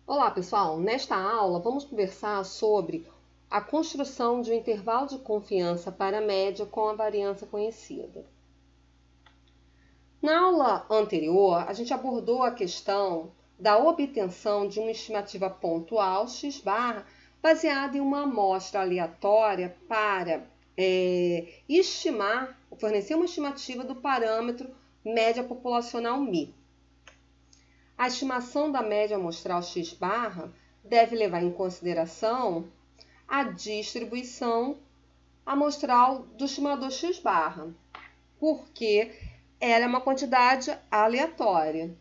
Olá, pessoal! Nesta aula, vamos conversar sobre a construção de um intervalo de confiança para a média com a variância conhecida. Na aula anterior, a gente abordou a questão da obtenção de uma estimativa pontual x barra baseada em uma amostra aleatória para fornecer uma estimativa do parâmetro média populacional μ. A estimação da média amostral x barra deve levar em consideração a distribuição amostral do estimador x barra, porque ela é uma quantidade aleatória.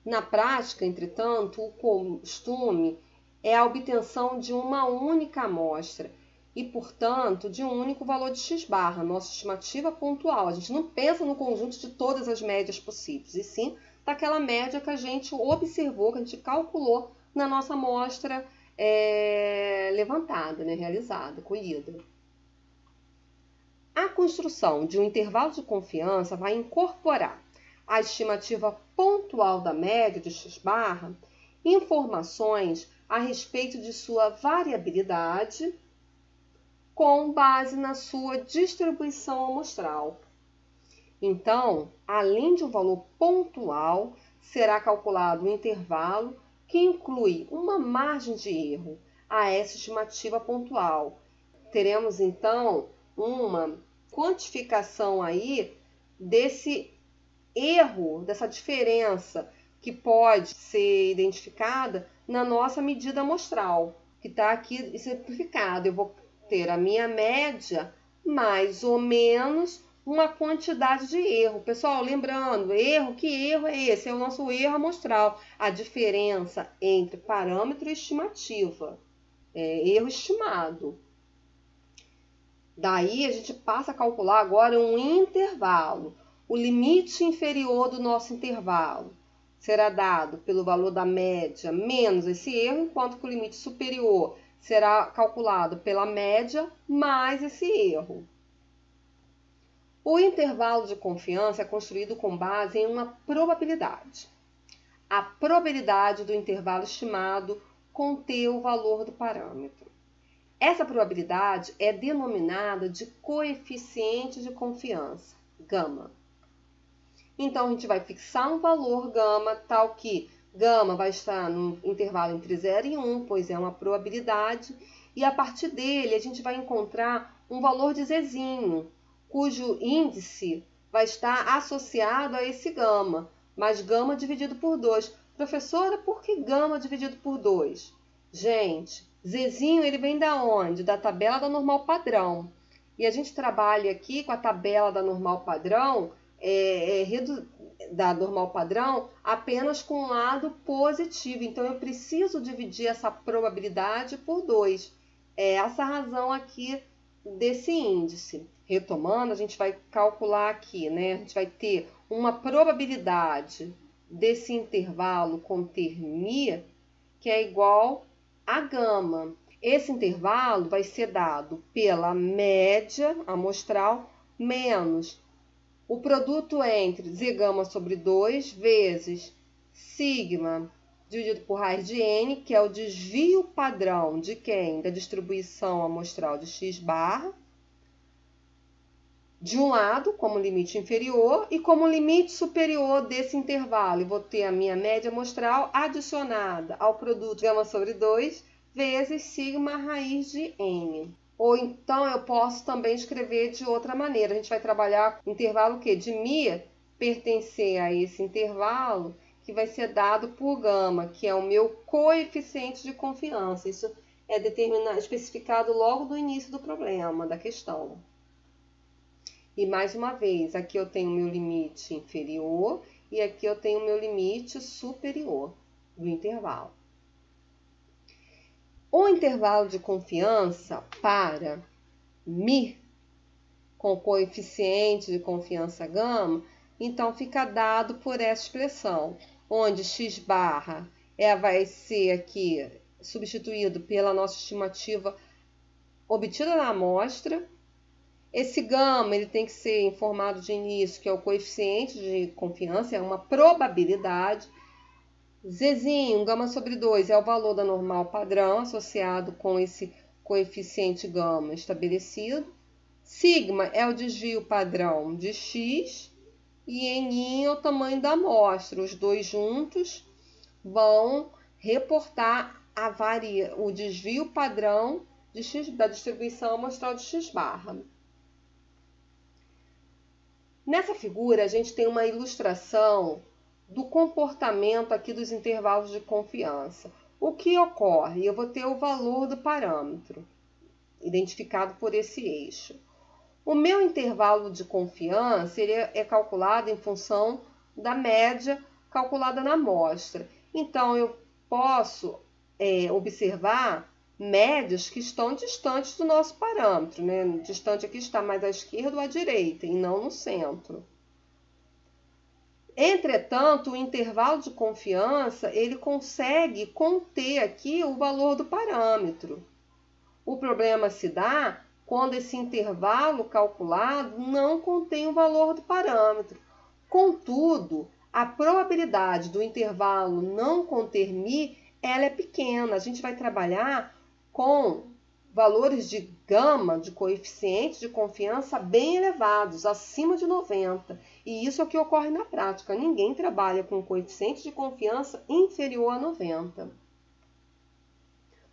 Na prática, entretanto, o costume é a obtenção de uma única amostra e, portanto, de um único valor de x barra, nossa estimativa pontual. A gente não pensa no conjunto de todas as médias possíveis, e sim daquela média que a gente observou, que a gente calculou na nossa amostra levantada, realizada, colhida. A construção de um intervalo de confiança vai incorporar a estimativa pontual da média de x barra, informações a respeito de sua variabilidade com base na sua distribuição amostral. Então, além de um valor pontual, será calculado um intervalo que inclui uma margem de erro a essa estimativa pontual. Teremos, então, uma quantificação aí desse erro, dessa diferença que pode ser identificada na nossa medida amostral, que está aqui exemplificado. Eu vou ter a minha média mais ou menos uma quantidade de erro. Pessoal, lembrando, que erro é esse? É o nosso erro amostral, a diferença entre parâmetro e estimativa, erro estimado. Daí a gente passa a calcular agora um intervalo. O limite inferior do nosso intervalo será dado pelo valor da média menos esse erro, enquanto que o limite superior será calculado pela média mais esse erro. O intervalo de confiança é construído com base em uma probabilidade. A probabilidade do intervalo estimado conter o valor do parâmetro. Essa probabilidade é denominada de coeficiente de confiança, gama. Então, a gente vai fixar um valor gama, tal que gama vai estar no intervalo entre 0 e 1, pois é uma probabilidade, e a partir dele a gente vai encontrar um valor de zzinho, cujo índice vai estar associado a esse gama, mas gama dividido por 2. Professora, por que gama dividido por 2? Gente, zzinho ele vem da onde? Da tabela da normal padrão. E a gente trabalha aqui com a tabela da normal padrão, da normal padrão, apenas com o lado positivo. Então, eu preciso dividir essa probabilidade por 2. É essa a razão aqui desse índice. Retomando, a gente vai calcular aqui, A gente vai ter uma probabilidade desse intervalo conter μ, que é igual a gama. Esse intervalo vai ser dado pela média amostral menos o produto entre z gama sobre 2 vezes sigma dividido por raiz de n, que é o desvio padrão de quem? Da distribuição amostral de x barra, de um lado, como limite inferior, e como limite superior desse intervalo, eu vou ter a minha média amostral adicionada ao produto gama sobre 2 vezes sigma raiz de n. Ou então eu posso também escrever de outra maneira. A gente vai trabalhar com o intervalo que de μ pertencer a esse intervalo, que vai ser dado por gama, que é o meu coeficiente de confiança. Isso é especificado logo no início do problema, da questão. E mais uma vez, aqui eu tenho o meu limite inferior e aqui eu tenho o meu limite superior do intervalo. O intervalo de confiança para μ, com coeficiente de confiança gama, então fica dado por essa expressão, onde x barra vai ser aqui substituído pela nossa estimativa obtida na amostra. Esse gama ele tem que ser informado de início, que é o coeficiente de confiança, é uma probabilidade, Zzinho, gama sobre 2, é o valor da normal padrão associado com esse coeficiente gama estabelecido. Sigma é o desvio padrão de x e N é o tamanho da amostra. Os dois juntos vão reportar o desvio padrão de x, da distribuição amostral de x barra. Nessa figura, a gente tem uma ilustração do comportamento aqui dos intervalos de confiança. O que ocorre? Eu vou ter o valor do parâmetro, identificado por esse eixo. O meu intervalo de confiança ele é calculado em função da média calculada na amostra. Então, eu posso observar médias que estão distantes do nosso parâmetro, né? Distante aqui está mais à esquerda ou à direita, e não no centro. Entretanto, o intervalo de confiança, ele consegue conter aqui o valor do parâmetro. O problema se dá quando esse intervalo calculado não contém o valor do parâmetro. Contudo, a probabilidade do intervalo não conter μ, ela é pequena. A gente vai trabalhar com valores de gama, de coeficientes de confiança bem elevados, acima de 90. E isso é o que ocorre na prática. Ninguém trabalha com coeficiente de confiança inferior a 90.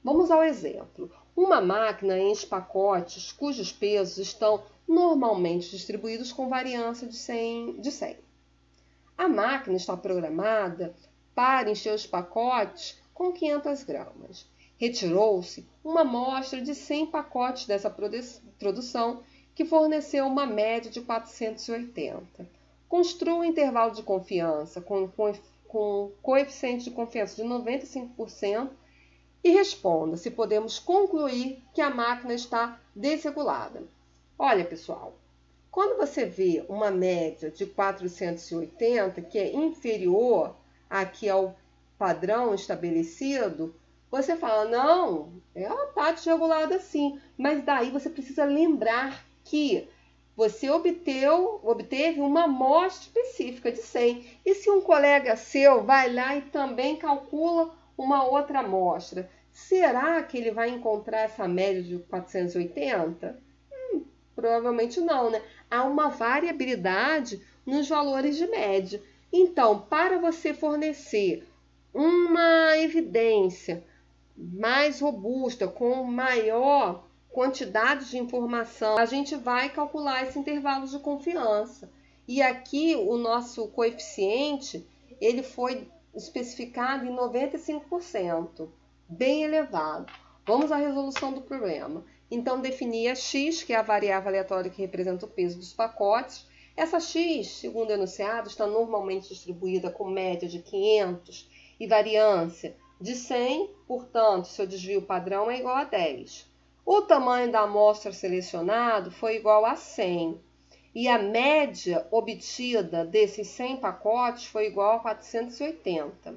Vamos ao exemplo. Uma máquina enche pacotes cujos pesos estão normalmente distribuídos com variância de 100. A máquina está programada para encher os pacotes com 500 gramas. Retirou-se uma amostra de 100 pacotes dessa produção, que forneceu uma média de 480. Construa um intervalo de confiança com coeficiente de confiança de 95% e responda se podemos concluir que a máquina está desregulada. Olha, pessoal, quando você vê uma média de 480, que é inferior aqui ao padrão estabelecido, você fala, não, ela está desregulada sim. Mas daí você precisa lembrar que você obteve uma amostra específica de 100. E se um colega seu vai lá e também calcula uma outra amostra, será que ele vai encontrar essa média de 480? Provavelmente não, né? Há uma variabilidade nos valores de média. Então, para você fornecer uma evidência mais robusta, com maior quantidade de informação, a gente vai calcular esse intervalo de confiança. E aqui o nosso coeficiente, ele foi especificado em 95%, bem elevado. Vamos à resolução do problema. Então, definir a x, que é a variável aleatória que representa o peso dos pacotes. Essa x, segundo o enunciado, está normalmente distribuída com média de 500 e variância de 100, portanto, seu desvio padrão é igual a 10. O tamanho da amostra selecionada foi igual a 100. E a média obtida desses 100 pacotes foi igual a 480.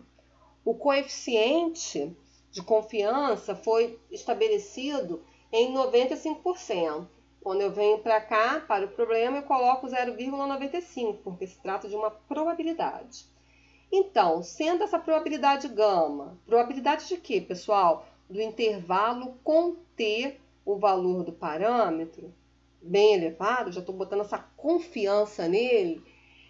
O coeficiente de confiança foi estabelecido em 95%. Quando eu venho para cá, para o problema, eu coloco 0,95, porque se trata de uma probabilidade. Então, sendo essa probabilidade gama, probabilidade de quê, pessoal? Do intervalo conter o valor do parâmetro, bem elevado, já estou botando essa confiança nele,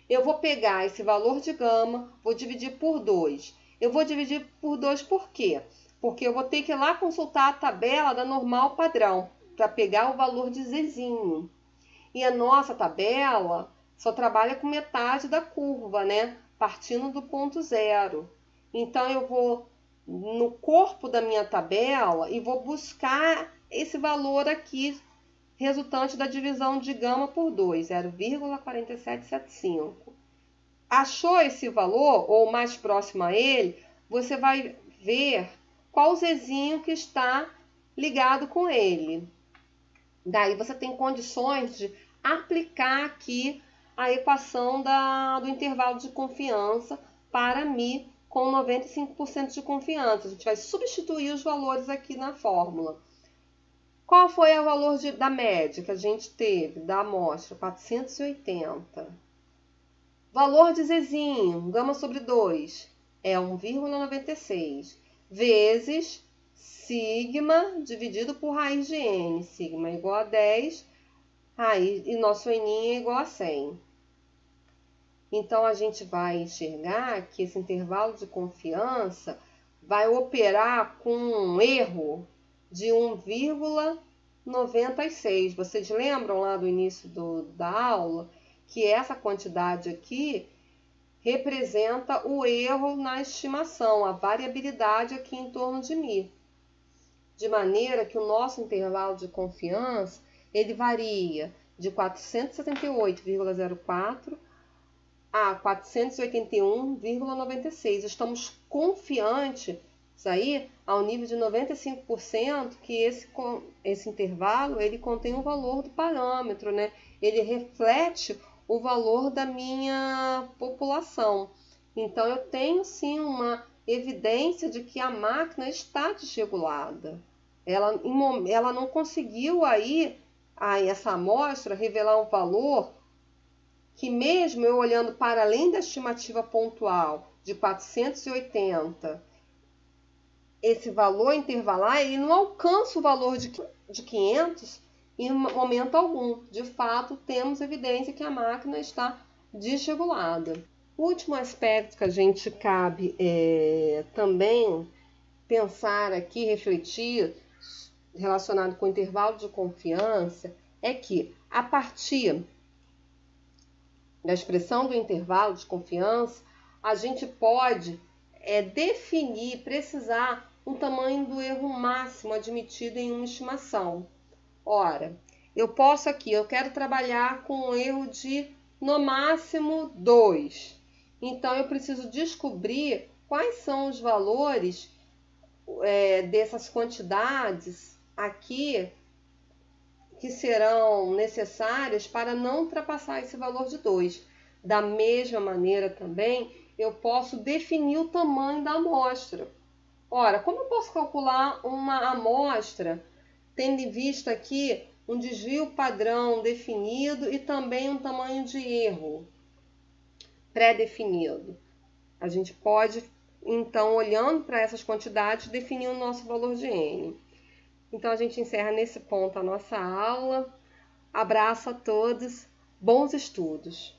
eu vou pegar esse valor de gama, vou dividir por 2. Eu vou dividir por 2 por quê? Porque eu vou ter que ir lá consultar a tabela da normal padrão, para pegar o valor de Zzinho. E a nossa tabela só trabalha com metade da curva, né? Partindo do ponto zero. Então, eu vou no corpo da minha tabela e vou buscar esse valor aqui, resultante da divisão de gama por 2, 0,4775. Achou esse valor, ou mais próximo a ele, você vai ver qual o Zzinho que está ligado com ele. Daí você tem condições de aplicar aqui a equação do intervalo de confiança para μ com 95% de confiança. A gente vai substituir os valores aqui na fórmula. Qual foi o valor da média que a gente teve da amostra? 480. Valor de Zzinho, gama sobre 2, é 1,96 vezes sigma dividido por raiz de n. Sigma é igual a 10, raiz, e nosso n é igual a 100. Então, a gente vai enxergar que esse intervalo de confiança vai operar com um erro de 1,96. Vocês lembram lá do início da aula que essa quantidade aqui representa o erro na estimação, a variabilidade aqui em torno de μ. De maneira que o nosso intervalo de confiança, ele varia de 478,04 a 481,96. Estamos confiantes aí ao nível de 95% que esse intervalo ele contém o valor do parâmetro, né? Ele reflete o valor da minha população. Então, eu tenho sim uma evidência de que a máquina está desregulada. Ela não conseguiu aí essa amostra revelar um valor que, mesmo eu olhando para além da estimativa pontual de 480, esse valor intervalar, ele não alcança o valor de 500 em momento algum. De fato, temos evidência que a máquina está desregulada. O último aspecto que a gente cabe também pensar aqui, refletir, relacionado com o intervalo de confiança, é que, a partir da expressão do intervalo de confiança, a gente pode definir, precisar um tamanho do erro máximo admitido em uma estimação. Ora, eu quero trabalhar com um erro de, no máximo, 2. Então, eu preciso descobrir quais são os valores dessas quantidades aqui que serão necessárias para não ultrapassar esse valor de 2. Da mesma maneira também, eu posso definir o tamanho da amostra. Ora, como eu posso calcular uma amostra tendo em vista aqui um desvio padrão definido e também um tamanho de erro pré-definido? A gente pode, então, olhando para essas quantidades, definir o nosso valor de n. Então, a gente encerra nesse ponto a nossa aula. Abraço a todos, bons estudos!